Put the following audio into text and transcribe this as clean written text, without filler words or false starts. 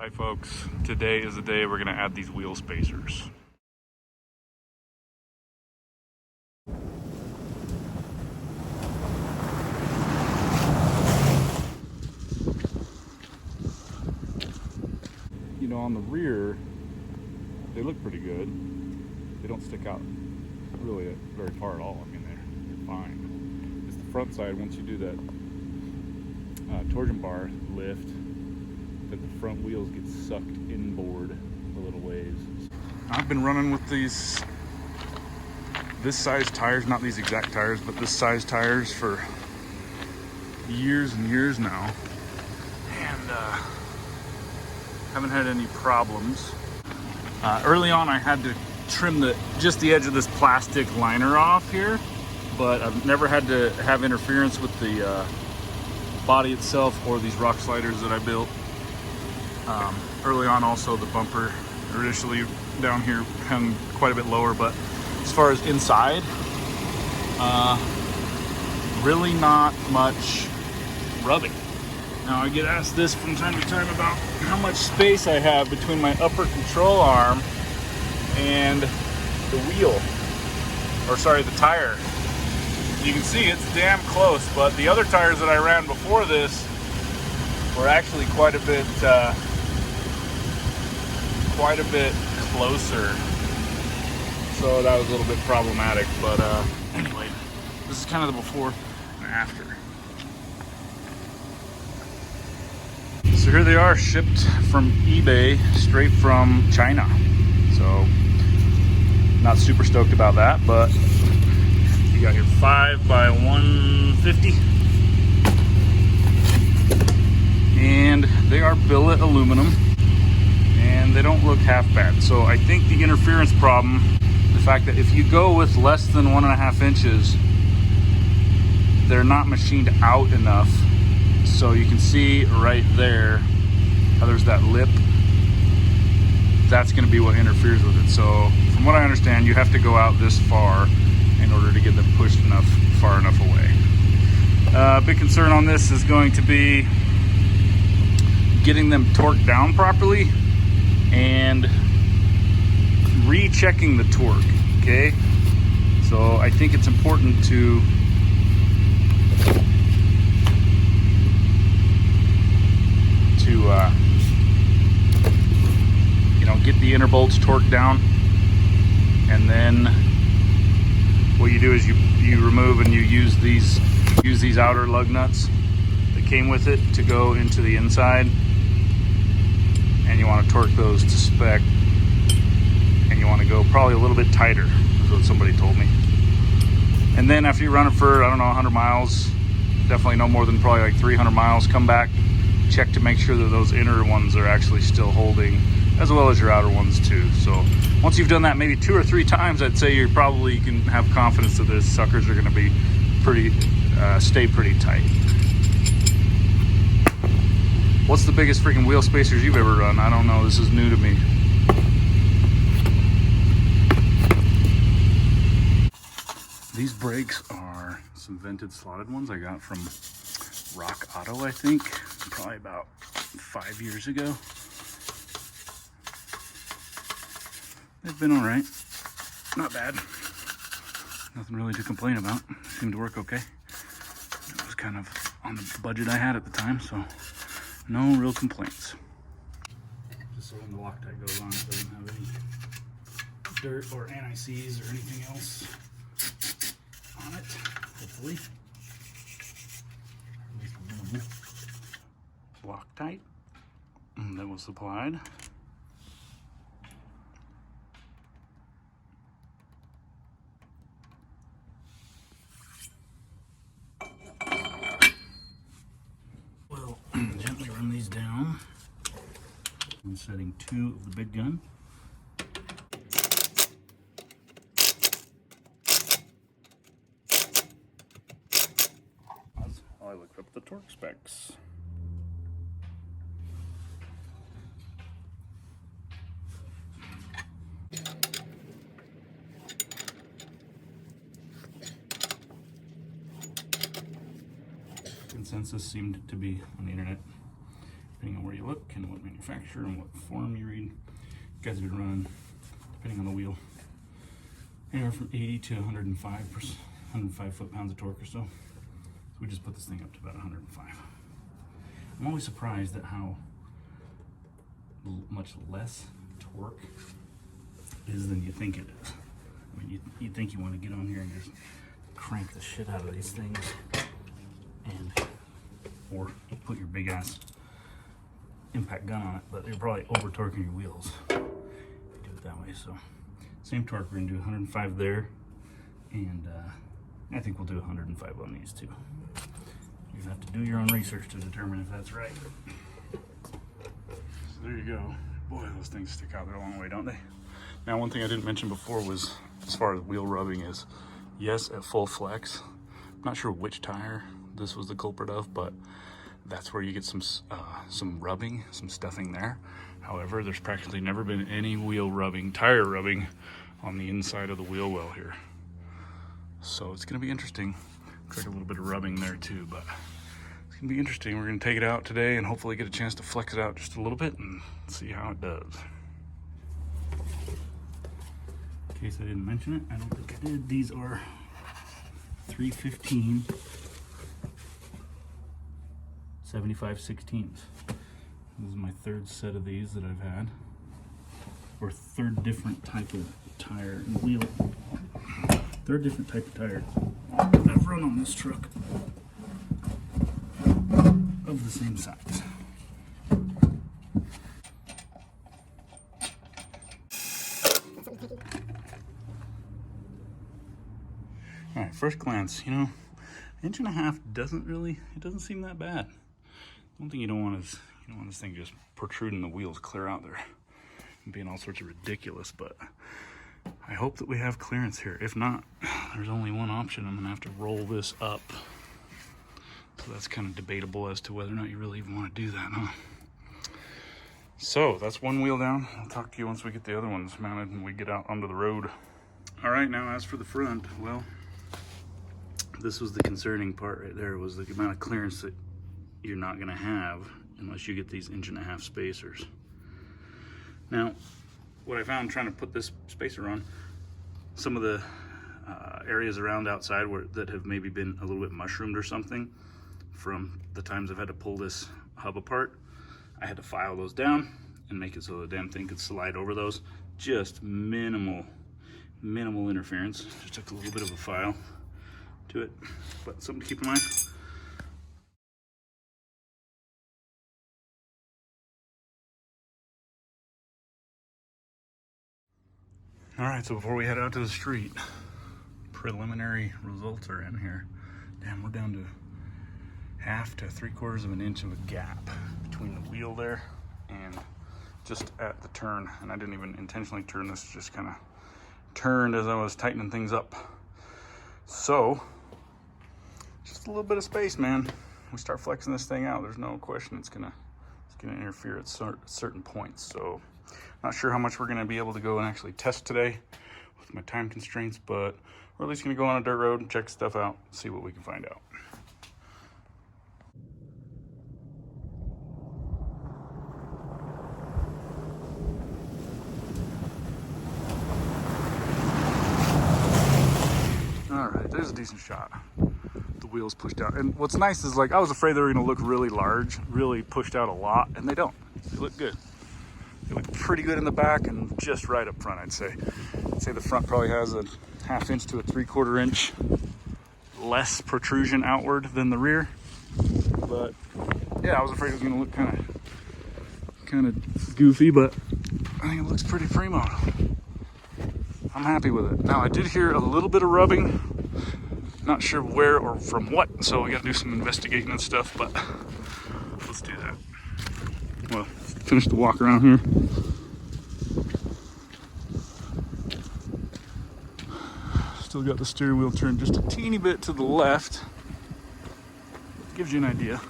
Hi folks, today is the day we're going to add these wheel spacers. You know, on the rear, they look pretty good. They don't stick out really very far at all. I mean, they're fine. It's the front side, once you do that torsion bar lift, that the front wheels get sucked inboard a little ways. I've been running with this size tires, not these exact tires, but this size tires for years and years now, and haven't had any problems. Early on I had to trim just the edge of this plastic liner off here, but I've never had to have interference with the body itself or these rock sliders that I built. Early on also the bumper initially down here hung quite a bit lower, but as far as inside, really not much rubbing. Now I get asked this from time to time about how much space I have between my upper control arm and the wheel, or sorry, the tire. You can see it's damn close, but the other tires that I ran before this were actually quite a bit closer. So that was a little bit problematic, but anyway, this is kind of the before and after. So here they are, shipped from eBay straight from China. So not super stoked about that, but you got your 5 by 150, and they are billet aluminum, and they don't look half bad. So I think the interference problem, the fact that if you go with less than 1.5 inches, they're not machined out enough. So you can see right there how there's that lip. That's going to be what interferes with it. So from what I understand, you have to go out this far in order to get them pushed far enough away. Big concern on this is going to be getting them torqued down properly and rechecking the torque. Okay, so I think it's important to get the inner bolts torqued down, and then what you do is you remove and you use these outer lug nuts that came with it to go into the inside, and you want to torque those to spec, and you want to go probably a little bit tighter, is what somebody told me. And then after you run it for, I don't know, 100 miles, definitely no more than probably like 300 miles, come back, check to make sure that those inner ones are actually still holding, as well as your outer ones too. So once you've done that maybe 2 or 3 times, I'd say you probably can have confidence that the suckers are going to be stay pretty tight. What's the biggest freaking wheel spacers you've ever run? I don't know, this is new to me. These brakes are some vented slotted ones I got from Rock Auto, I think, probably about 5 years ago. They've been all right, not bad. Nothing really to complain about. Seemed to work okay. It was kind of on the budget I had at the time, so no real complaints. Just so when the Loctite goes on, it doesn't have any dirt or anti-seize or anything else on it, hopefully. At least minimal. Loctite that was supplied. We'll gently run these down. I'm setting 2 of the big gun. I looked up the torque specs. Consensus seemed to be on the internet depending on where you look and what manufacturer and what form you read. You guys have been running, depending on the wheel, anywhere from 80 to 105 foot-pounds of torque or so. So we just put this thing up to about 105. I'm always surprised at how much less torque is than you think it is. I mean, you think you want to get on here and just crank the shit out of these things, or you put your big ass impact gun on it, but you're probably over torquing your wheels if you do it that way. So same torque, we're gonna do 105 there, and I think we'll do 105 on these too. You have to do your own research to determine if that's right. So there you go. Boy, those things stick out there a long way, don't they? Now, one thing I didn't mention before was, as far as wheel rubbing is, yes, at full flex. I'm not sure which tire this was the culprit of, but that's where you get some rubbing, some stuffing there. However, there's practically never been any wheel rubbing, tire rubbing on the inside of the wheel well here. So it's gonna be interesting. Looks like a little bit of rubbing there too, but it's gonna be interesting. We're gonna take it out today and hopefully get a chance to flex it out just a little bit and see how it does. In case I didn't mention it, I don't think I did. These are 315 75/16. This is my third set of these that I've had, or third different type of tire and wheel. Third different type of tire that I've run on this truck of the same size. All right, first glance, you know, 1.5 inches doesn't seem that bad. One thing you don't want is, you don't want this thing just protruding the wheels clear out there and being all sorts of ridiculous, but I hope that we have clearance here. If not, there's only one option. I'm gonna have to roll this up. So that's kind of debatable as to whether or not you really even want to do that, huh? So that's one wheel down. I'll talk to you once we get the other ones mounted and we get out onto the road. All right, now as for the front, well, this was the concerning part right there, was the amount of clearance that you're not gonna have unless you get these 1.5 inch spacers. Now, what I found trying to put this spacer on, some of the areas around outside that have maybe been a little bit mushroomed or something from the times I've had to pull this hub apart, I had to file those down and make it so the damn thing could slide over those. Just minimal interference. Just took a little bit of a file to it, but something to keep in mind. All right, so before we head out to the street, preliminary results are in here. Damn, we're down to 1/2 to 3/4 inch of a gap between the wheel there and just at the turn. And I didn't even intentionally turn this, just kind of turned as I was tightening things up. So, just a little bit of space, man. We start flexing this thing out, there's no question it's gonna interfere at certain points. So, not sure how much we're gonna be able to go and actually test today with my time constraints, but we're at least gonna go on a dirt road and check stuff out, see what we can find out. All right, there's a decent shot. The wheels pushed out. And what's nice is, like, I was afraid they were gonna look really large, really pushed out a lot, and they don't. They look good. They look pretty good in the back and just right up front, I'd say. I'd say the front probably has a 1/2 inch to a 3/4 inch less protrusion outward than the rear. But yeah, I was afraid it was gonna look kind of goofy, but I think it looks pretty primo. I'm happy with it. Now, I did hear a little bit of rubbing, not sure where or from what, so we gotta do some investigating and stuff, but let's do that. Well, finish the walk around here. Still got the steering wheel turned just a teeny bit to the left. Gives you an idea.